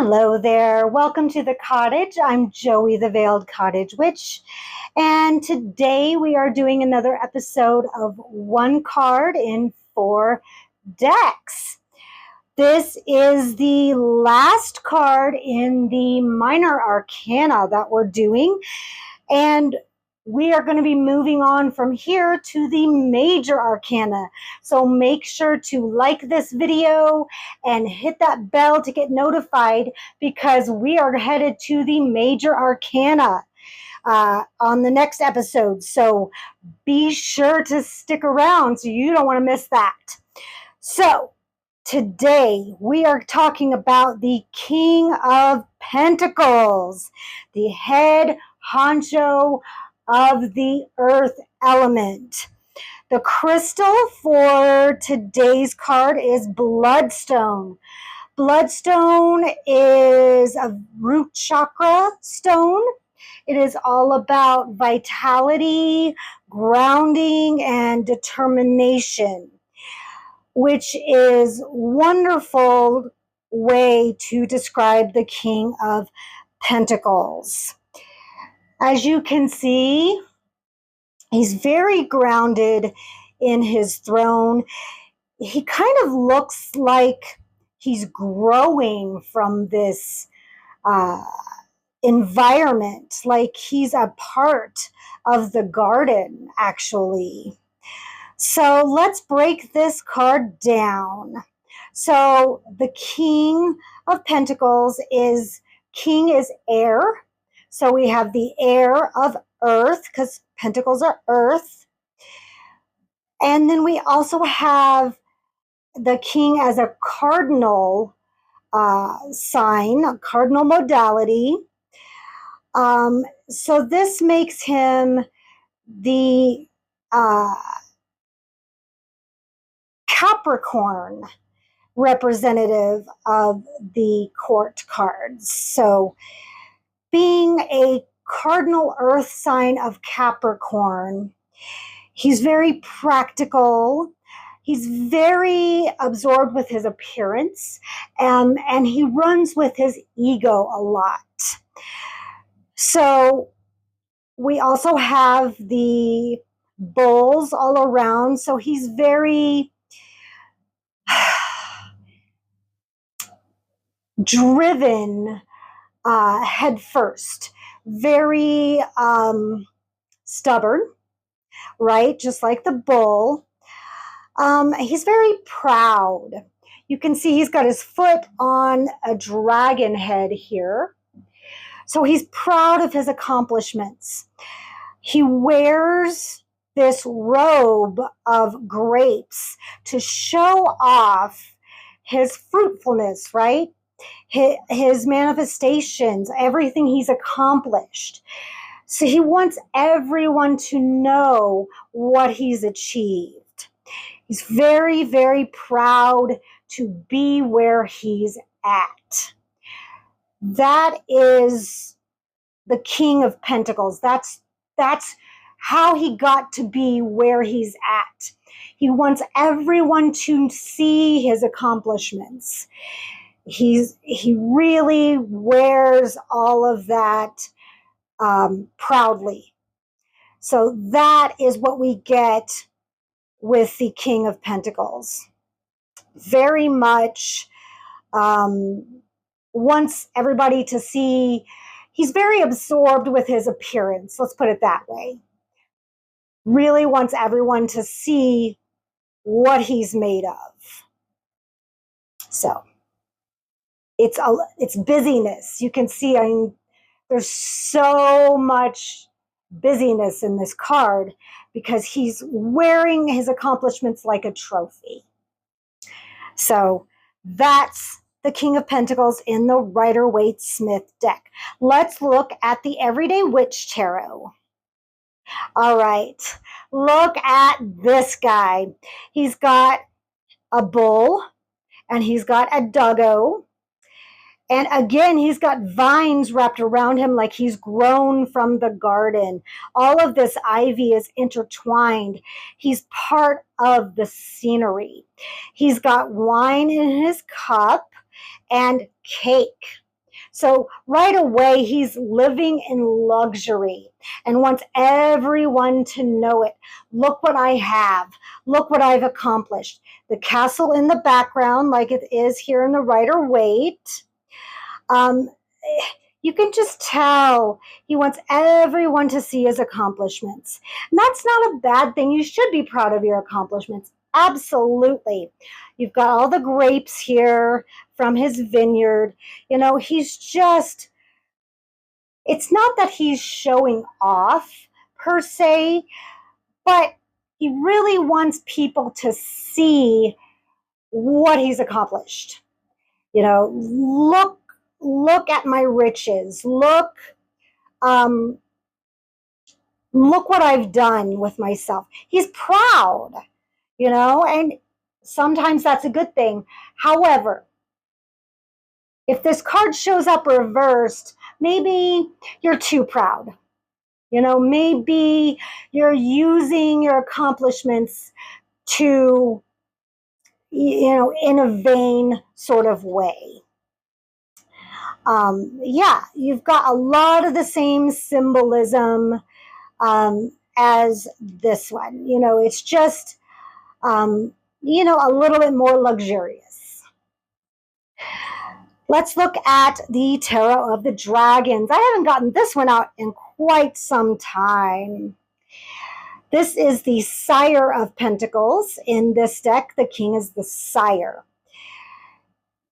Hello there. Welcome to the cottage. I'm Joey, the Veiled Cottage Witch. And today we are doing another episode of one card in 4 decks. This is the last card in the minor arcana that we're doing. And we are going to be moving on from here to the major arcana. So make sure to like this video and hit that bell to get notified, because we are headed to the major arcana on the next episode. So be sure to stick around so you don't want to miss that. So today we are talking about the King of Pentacles, the head honcho of the earth element. The crystal for today's card is bloodstone. Bloodstone is a root chakra stone. It is all about vitality, grounding, and determination, which is a wonderful way to describe the King of Pentacles. As you can see, he's very grounded in his throne. He kind of looks like he's growing from this environment, like he's a part of the garden, actually. So let's break this card down. So the King of Pentacles is air. So we have the air of earth, because pentacles are earth. And then we also have the king as a cardinal sign, a cardinal modality. So this makes him the Capricorn representative of the court cards. So being a cardinal earth sign of Capricorn, he's very practical. He's very absorbed with his appearance, and he runs with his ego a lot. So we also have the bulls all around. So he's very driven head first, very stubborn, right? Just like the bull. He's very proud. You can see he's got his foot on a dragon head here. So he's proud of his accomplishments. He wears this robe of grapes to show off his fruitfulness, right? His manifestations, everything he's accomplished. So he wants everyone to know what he's achieved. He's very, very proud to be where he's at. That is the King of Pentacles. That's how he got to be where he's at. He wants everyone to see his accomplishments. He really wears all of that proudly. So that is what we get with the King of Pentacles. Very much wants everybody to see. He's very absorbed with his appearance. Let's put it that way. Really wants everyone to see what he's made of. So it's busyness. You can see, there's so much busyness in this card because he's wearing his accomplishments like a trophy. So that's the King of Pentacles in the Rider-Waite Smith deck. Let's look at the Everyday Witch Tarot. All right, look at this guy. He's got a bull and he's got a doggo. And again, he's got vines wrapped around him like he's grown from the garden. All of this ivy is intertwined. He's part of the scenery. He's got wine in his cup and cake. So right away, he's living in luxury and wants everyone to know it. Look what I have. Look what I've accomplished. The castle in the background, like it is here in the Rider-Waite. You can just tell he wants everyone to see his accomplishments. And that's not a bad thing. You should be proud of your accomplishments. Absolutely. You've got all the grapes here from his vineyard. You know, he's just, it's not that he's showing off per se, but he really wants people to see what he's accomplished. You know, look at my riches. Look what I've done with myself. He's proud, you know, and sometimes that's a good thing. However, if this card shows up reversed, maybe you're too proud. You know, maybe you're using your accomplishments to, you know, in a vain sort of way. Yeah, you've got a lot of the same symbolism as this one. You know, it's just, you know, a little bit more luxurious. Let's look at the Tarot of the Dragons. I haven't gotten this one out in quite some time. This is the Sire of Pentacles. In this deck, the King is the Sire.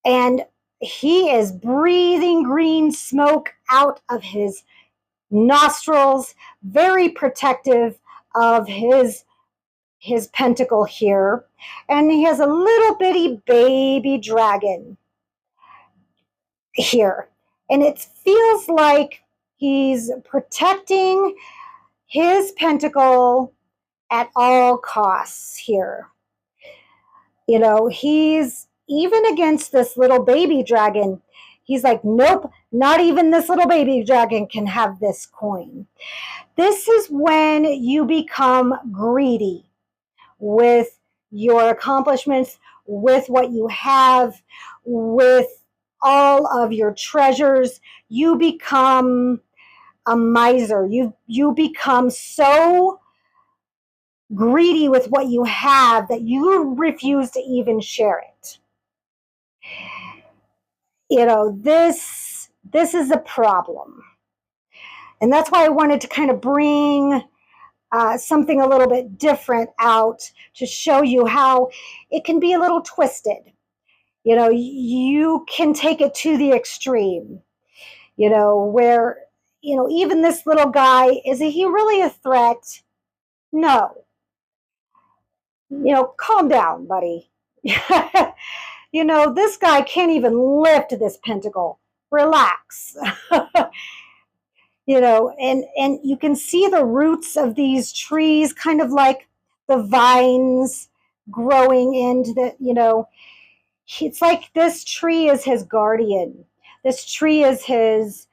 And he is breathing green smoke out of his nostrils, very protective of his pentacle here. And he has a little bitty baby dragon here. And it feels like he's protecting his pentacle at all costs here. You know, he's even against this little baby dragon. He's like, nope, not even this little baby dragon can have this coin. This is when you become greedy with your accomplishments, with what you have, with all of your treasures. You become a miser. You become so greedy with what you have that you refuse to even share it. You know, this is a problem. And that's why I wanted to kind of bring something a little bit different out to show you how it can be a little twisted. You know, you can take it to the extreme, you know, where, you know, even this little guy, is he really a threat? No. You know, calm down, buddy. You know, this guy can't even lift this pentacle. Relax. You know, and you can see the roots of these trees, kind of like the vines growing into the, you know, it's like this tree is his guardian. This tree is his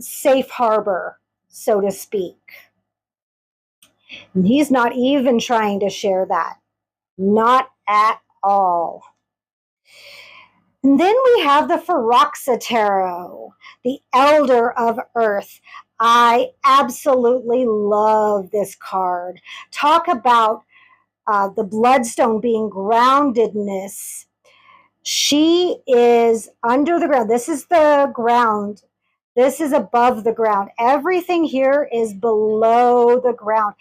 safe harbor, so to speak. And he's not even trying to share that. Not at all. And then we have the Forhaxa Tarot, the Elder of Earth. I absolutely love this card. Talk about the bloodstone being groundedness. She is under the ground. This is the ground. This is above the ground. Everything here is below the ground.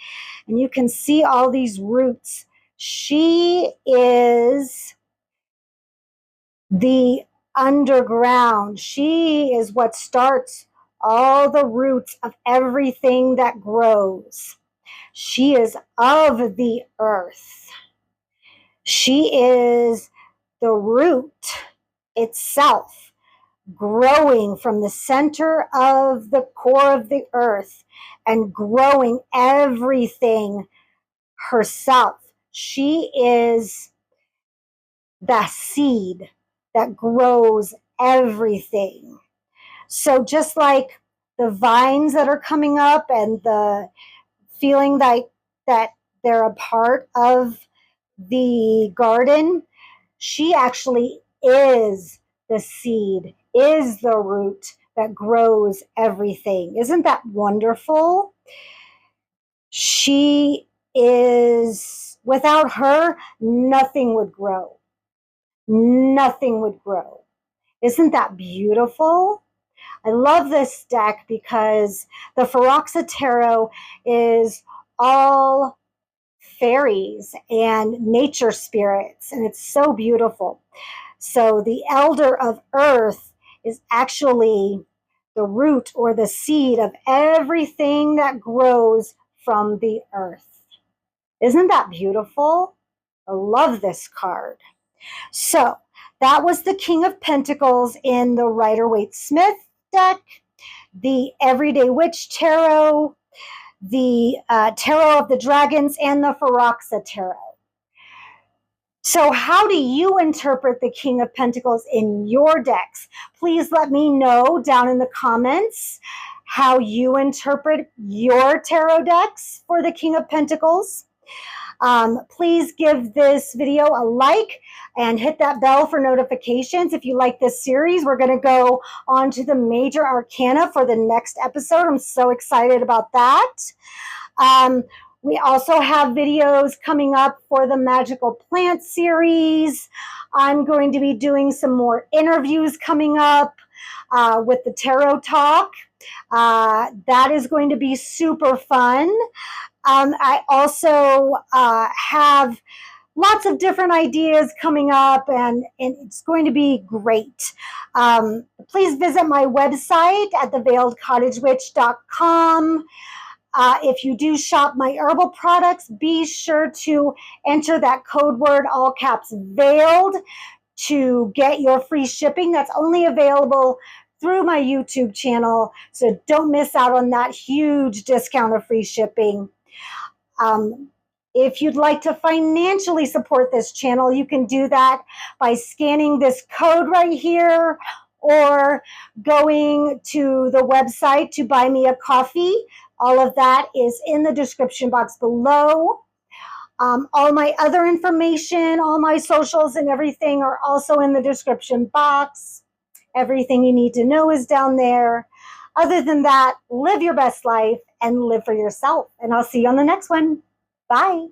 And you can see all these roots. She is the underground. She is what starts all the roots of everything that grows. She is of the earth. She is the root itself, growing from the center of the core of the earth and growing everything herself. She is the seed that grows everything. So just like the vines that are coming up and the feeling that they're a part of the garden, she actually is the seed is the root that grows everything. Isn't that wonderful? She is, without her, nothing would grow. Nothing would grow. Isn't that beautiful? I love this deck because the Forhaxa Tarot is all fairies and nature spirits, and it's so beautiful. So the Elder of Earth is actually the root or the seed of everything that grows from the earth. Isn't that beautiful? I love this card. So that was the King of Pentacles in the Rider-Waite Smith deck, the Everyday Witch Tarot, the Tarot of the Dragons, and the Forhaxa Tarot. So how do you interpret the King of Pentacles in your decks? Please let me know down in the comments how you interpret your tarot decks for the King of Pentacles. Please give this video a like and hit that bell for notifications. If you like this series, we're going to go on to the major arcana for the next episode. I'm so excited about that. We also have videos coming up for the Magical Plant series. I'm going to be doing some more interviews coming up with the Tarot Talk. That is going to be super fun. I also have lots of different ideas coming up, and it's going to be great. Please visit my website at theveiledcottagewitch.com. If you do shop my herbal products, be sure to enter that code word, all caps, veiled, to get your free shipping. That's only available through my YouTube channel, so don't miss out on that huge discount of free shipping. If you'd like to financially support this channel, you can do that by scanning this code right here or going to the website to buy me a coffee. All of that is in the description box below. All my other information, all my socials and everything are also in the description box. Everything you need to know is down there. Other than that, live your best life and live for yourself. And I'll see you on the next one. Bye.